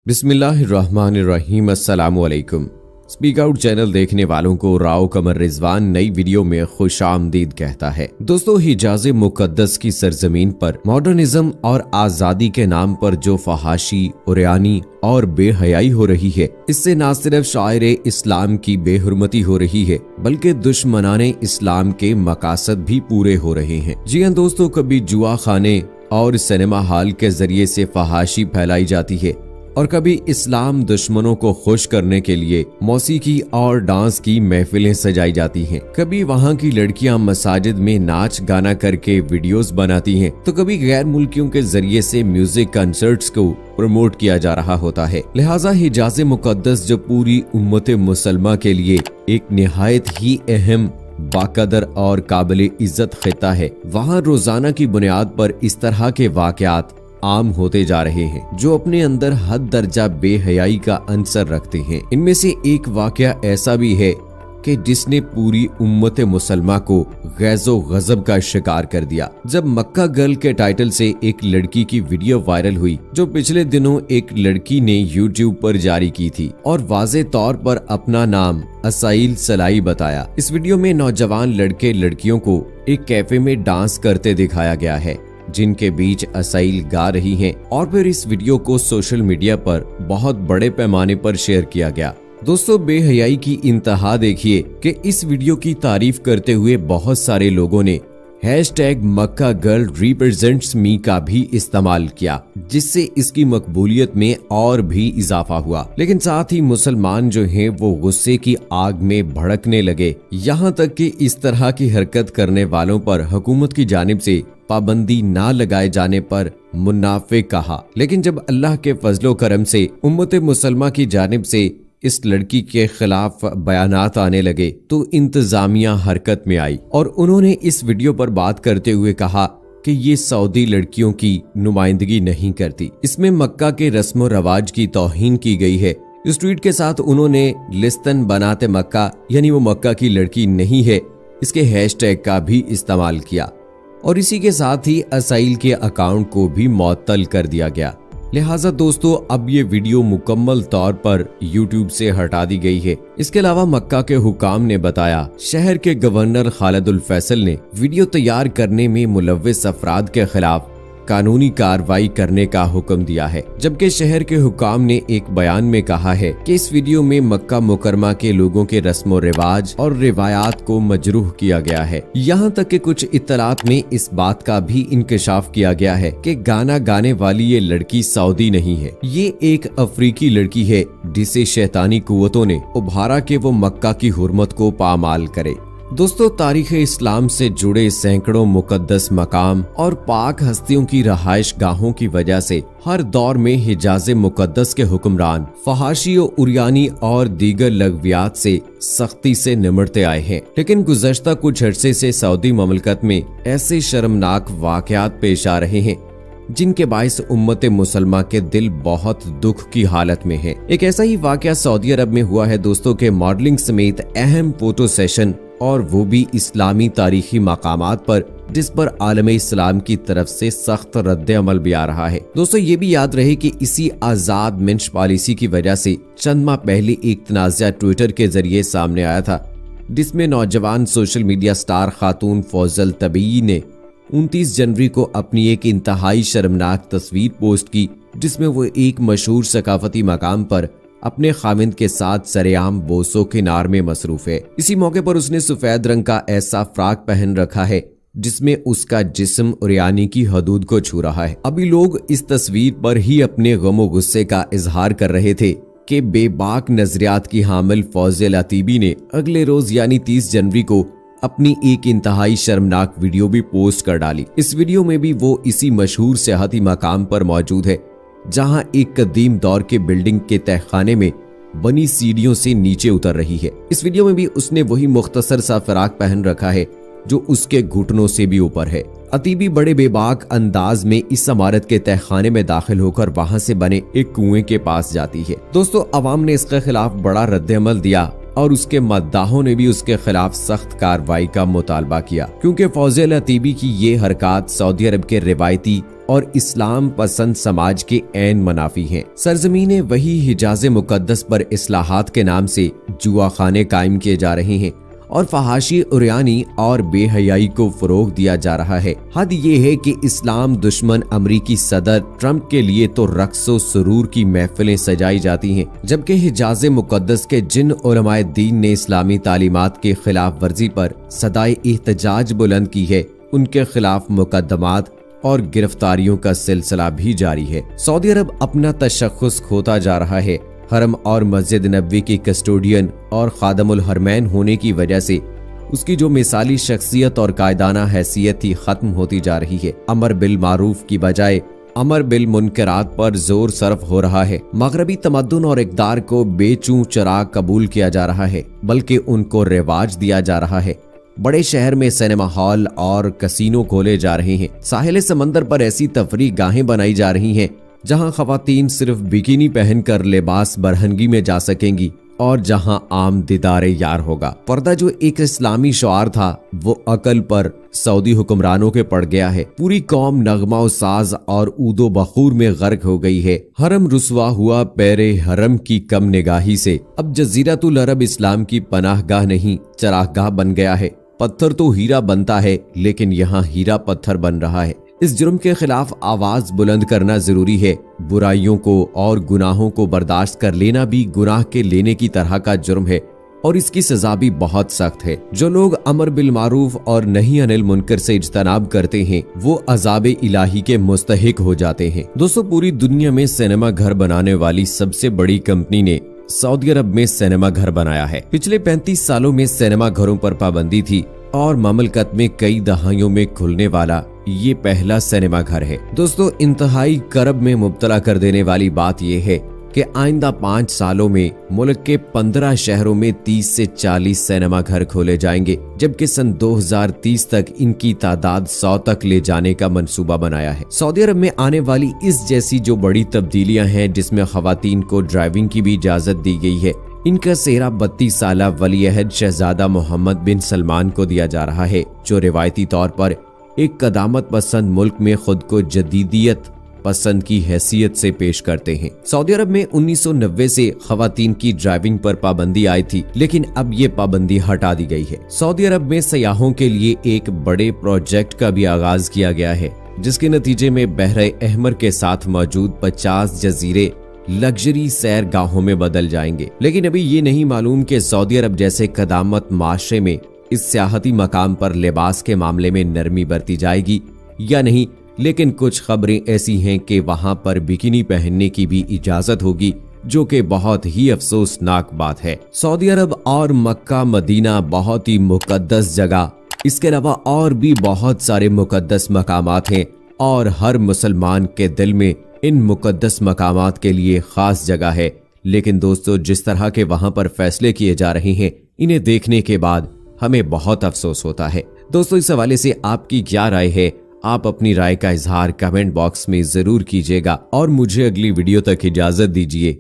बिस्मिल्लाहिर्रहमानिर्रहीम। अस्सलामुअलैकुम। Speak out channel देखने वालों को राव कमर रिजवान नई वीडियो में खुशामदीद कहता है। दोस्तों, हिजाज मुकद्दस की सरजमीन पर मॉडर्निज्म और आजादी के नाम पर जो फहाशी, उर्यानी और बेहयाई हो रही है, इससे न सिर्फ शायरे इस्लाम की बेहुरमती हो रही है बल्कि दुश्मनाने इस्लाम के मकासद भी पूरे हो रहे हैं। जी हाँ दोस्तों, कभी जुआ खाने और सिनेमा हॉल के जरिए से फहाशी फैलाई जाती है और कभी इस्लाम दुश्मनों को खुश करने के लिए मौसीकी और डांस की महफिलें सजाई जाती हैं। कभी वहाँ की लड़कियां मसाजिद में नाच गाना करके वीडियोस बनाती हैं, तो कभी गैर मुल्कियों के जरिए से म्यूजिक कंसर्ट्स को प्रमोट किया जा रहा होता है। लिहाजा हिजाज मुकद्दस जो पूरी उम्मत मुसलमा के लिए एक निहायत ही अहम, बाकदर और काबिल इज्जत खिता है, वहाँ रोजाना की बुनियाद पर इस तरह के वाकयात आम होते जा रहे हैं जो अपने अंदर हद दर्जा बेहयाई का अंसर रखते हैं। इनमें से एक वाकया ऐसा भी है कि जिसने पूरी उम्मत मुसलमा को गैज़ो गजब का शिकार कर दिया। जब मक्का गर्ल के टाइटल से एक लड़की की वीडियो वायरल हुई जो पिछले दिनों एक लड़की ने यूट्यूब पर जारी की थी और वाज़े तौर पर अपना नाम असाइल सलाई बताया। इस वीडियो में नौजवान लड़के लड़कियों को एक कैफे में डांस करते दिखाया गया है जिनके बीच असाइल गा रही हैं, और फिर इस वीडियो को सोशल मीडिया पर बहुत बड़े पैमाने पर शेयर किया गया। दोस्तों, बेहयाई की इंतहा देखिए कि इस वीडियो की तारीफ करते हुए बहुत सारे लोगों ने हैशटैग मक्का गर्ल रिप्रेजेंट्स मी का भी इस्तेमाल किया, जिससे इसकी मकबूलियत में और भी इजाफा हुआ। लेकिन साथ ही मुसलमान जो हैं वो गुस्से की आग में भड़कने लगे, यहाँ तक कि इस तरह की हरकत करने वालों पर हुकूमत की जानिब से पाबंदी ना लगाए जाने पर मुनाफिक कहा। लेकिन जब अल्लाह के फजलो करम से उम्मत मुसलमा की जानिब से इस लड़की के खिलाफ बयानात आने लगे तो इंतजामिया हरकत में आई और उन्होंने इस वीडियो पर बात करते हुए कहा कि ये सऊदी लड़कियों की नुमाइंदगी नहीं करती, इसमें मक्का के रस्म रवाज की तौहीन की गई है। इस ट्वीट के साथ उन्होंने लिस्तन बनाते मक्का यानी वो मक्का की लड़की नहीं है, इसके हैशटैग का भी इस्तेमाल किया और इसी के साथ ही असाइल के अकाउंट को भी मुअत्तल कर दिया गया। लिहाजा दोस्तों, अब ये वीडियो मुकम्मल तौर पर YouTube से हटा दी गई है। इसके अलावा मक्का के हुकाम ने बताया शहर के गवर्नर खालिदुल फैसल ने वीडियो तैयार करने में मुलव्विस अफराद के खिलाफ कानूनी कार्रवाई करने का हुक्म दिया है, जबकि शहर के हुकाम ने एक बयान में कहा है कि इस वीडियो में मक्का मुकरमा के लोगों के रस्म रिवाज और रिवायात को मजरूह किया गया है। यहाँ तक कि कुछ इत्तलात में इस बात का भी इंकशाफ किया गया है कि गाना गाने वाली ये लड़की सऊदी नहीं है, ये एक अफ्रीकी लड़की है जिसे शैतानी कुव्वतों ने उभारा कि वो मक्का की हुर्मत को पामाल करे। दोस्तों, तारीख इस्लाम से जुड़े सैकड़ों मुकद्दस मकाम और पाक हस्तियों की रहाइश गाहों की वजह से हर दौर में हिजाज मुकद्दस के हुक्मरान फहाशी और उर्यानी और दीगर लगवियात से सख्ती से निमटते आए हैं। लेकिन गुज़श्ता कुछ अरसे से सऊदी ममलकत में ऐसे शर्मनाक वाकयात पेश आ रहे हैं जिनके बाइस उम्मत मुसलमा के दिल बहुत दुख की हालत में है। एक ऐसा ही वाकया सऊदी अरब में हुआ है दोस्तों के मॉडलिंग समेत अहम फोटो सेशन, और वो भी इस्लामी तारीखी मकामात पर, जिस पर आलमे इस्लाम की तरफ से सख्त रद्द अमल भी आ रहा है। दोस्तों, ये भी याद रहे कि इसी आजाद मिंश पॉलिसी की वजह से चंद माह पहले एक तनाज़ा ट्विटर के जरिए सामने आया था, जिसमें नौजवान सोशल मीडिया स्टार खातून फौजल तबी ने 29 जनवरी को अपनी एक इंतहाई शर्मनाक तस्वीर पोस्ट की, जिसमें वो एक मशहूर सकाफती मकाम पर अपने खामिंद के साथ सरेआम बोसो के नार में मसरूफ है। इसी मौके पर उसने सफेद रंग का ऐसा फ्राक पहन रखा है जिसमें उसका जिस्म उर्यानी की हदूद को छू रहा है। अभी लोग इस तस्वीर पर ही अपने गमो गुस्से का इजहार कर रहे थे कि बेबाक नजरियात की हामिल फौजिल अतीबी ने अगले रोज यानी 30 जनवरी को अपनी एक इंतहाई शर्मनाक वीडियो भी पोस्ट कर डाली। इस वीडियो में भी वो इसी मशहूर सियाहती मकाम पर मौजूद है जहां एक कदीम दौर के बिल्डिंग के तहखाने में बनी सीढ़ियों से नीचे उतर रही है। इस वीडियो में भी उसने वही मुख्तसर सा फराक पहन रखा है जो उसके घुटनों से भी ऊपर है। अतीबी बड़े बेबाक अंदाज में इस इमारत के तहखाने में दाखिल होकर वहां से बने एक कुएं के पास जाती है। दोस्तों, अवाम ने इसके खिलाफ बड़ा रद्द-ए-अमल दिया और उसके मद्दाहों ने भी उसके खिलाफ सख्त कार्रवाई का मुतालबा किया, क्योंकि फौजिल अतीबी की ये हरकत सऊदी अरब के रिवायती और इस्लाम पसंद समाज के ऐन मुनाफी हैं। सरजमीन वही हिजाज मुकद्दस पर इस्लाहात के नाम से जुआ खाने कायम किए जा रहे हैं और फहाशी उरियानी और बेहयाई को फरोग दिया जा रहा है। हद ये है कि इस्लाम दुश्मन अमरीकी सदर ट्रंप के लिए तो रक्सो सुरूर की महफिलें सजाई जाती हैं, जबकि हिजाज मुकद्दस के जिन उलमाए दीन ने इस्लामी तालीमात के खिलाफ वर्जी पर सदाए एहतजाज बुलंद की है, उनके खिलाफ मुकदमात और गिरफ्तारियों का सिलसिला भी जारी है। सऊदी अरब अपना तशख्खुस खोता जा रहा है। हरम और मस्जिद नबवी की कस्टोडियन और खादमुल हरमैन होने की वजह से उसकी जो मिसाली शख्सियत और कायदाना हैसियत थी खत्म होती जा रही है। अमर बिल मारूफ की बजाय अमर बिल मुनकरात पर जोर सर्फ हो रहा है। मगरबी तमद्दुन और इक़दार को बेचूं चराग कबूल किया जा रहा है, बल्कि उनको रिवाज दिया जा रहा है। बड़े शहर में सिनेमा हॉल और कसीनो खोले जा रहे हैं। साहिल समंदर पर ऐसी तफरीह गाहें बनाई जा रही हैं जहां खवातीन सिर्फ बिकिनी पहनकर लिबास बरहनगी में जा सकेंगी और जहां आम दीदारे यार होगा। पर्दा जो एक इस्लामी शौआर था वो अकल पर सऊदी हुक्मरानों के पड़ गया है। पूरी कौम नगमा साज और ऊदो बखूर में गर्क हो गई है। हरम रुसवा हुआ पैरे हरम की कम निगाही से। अब जजीरतुल अरब इस्लाम की पनाहगाह नहीं चरागाह बन गया है। पत्थर तो हीरा बनता है, लेकिन यहाँ हीरा पत्थर बन रहा है। इस जुर्म के खिलाफ आवाज बुलंद करना जरूरी है। बुराइयों को और गुनाहों को बर्दाश्त कर लेना भी गुनाह के लेने की तरह का जुर्म है और इसकी सजा भी बहुत सख्त है। जो लोग अमर बिल मारूफ और नही अनिल मुनकर से इज्तनाब करते हैं वो अजाब इलाही के मुस्तहिक हो जाते हैं। दोस्तों, पूरी दुनिया में सिनेमा घर बनाने वाली सबसे बड़ी कंपनी ने सऊदी अरब में सिनेमा घर बनाया है। पिछले 35 सालों में सिनेमा घरों पर पाबंदी थी और ममलकत में कई दहाइयों में खुलने वाला ये पहला सिनेमा घर है। दोस्तों, इंतहाई करब में मुब्तला कर देने वाली बात यह है कि आइंदा 5 सालों में मुल्क के 15 शहरों में 30 से 40 सिनेमा घर खोले जाएंगे, जबकि सन 2030 तक इनकी तादाद 100 तक ले जाने का मंसूबा बनाया है। सऊदी अरब में आने वाली इस जैसी जो बड़ी तब्दीलियां हैं, जिसमें खवातीन को ड्राइविंग की भी इजाजत दी गई है, इनका सेहरा 32 साला वलीअहद शहजादा मोहम्मद बिन सलमान को दिया जा रहा है, जो रिवायती तौर पर एक कदामत पसंद मुल्क में खुद को जदीदियत पसंद की हैसियत से पेश करते हैं। सऊदी अरब में 1990 से खवातीन की ड्राइविंग पर पाबंदी आई थी, लेकिन अब ये पाबंदी हटा दी गई है। सऊदी अरब में सयाहों के लिए एक बड़े प्रोजेक्ट का भी आगाज किया गया है, जिसके नतीजे में बहरे अहमर के साथ मौजूद 50 जजीरे लग्जरी सैर गाहों में बदल जाएंगे। लेकिन अभी ये नहीं मालूम कि सऊदी अरब जैसे कदामत माशरे में इस सियाहती मकाम पर लिबास के मामले में नरमी बरती जाएगी या नहीं। लेकिन कुछ खबरें ऐसी हैं कि वहां पर बिकिनी पहनने की भी इजाजत होगी, जो कि बहुत ही अफसोसनाक बात है। सऊदी अरब और मक्का मदीना बहुत ही मुकद्दस जगह, इसके अलावा और भी बहुत सारे मुकद्दस मकामात हैं और हर मुसलमान के दिल में इन मुकद्दस मकामात के लिए खास जगह है। लेकिन दोस्तों, जिस तरह के वहां पर फैसले किए जा रहे हैं, इन्हें देखने के बाद हमें बहुत अफसोस होता है। दोस्तों, इस हवाले से आपकी क्या राय है? आप अपनी राय का इजहार कमेंट बॉक्स में जरूर कीजिएगा और मुझे अगली वीडियो तक इजाजत दीजिए।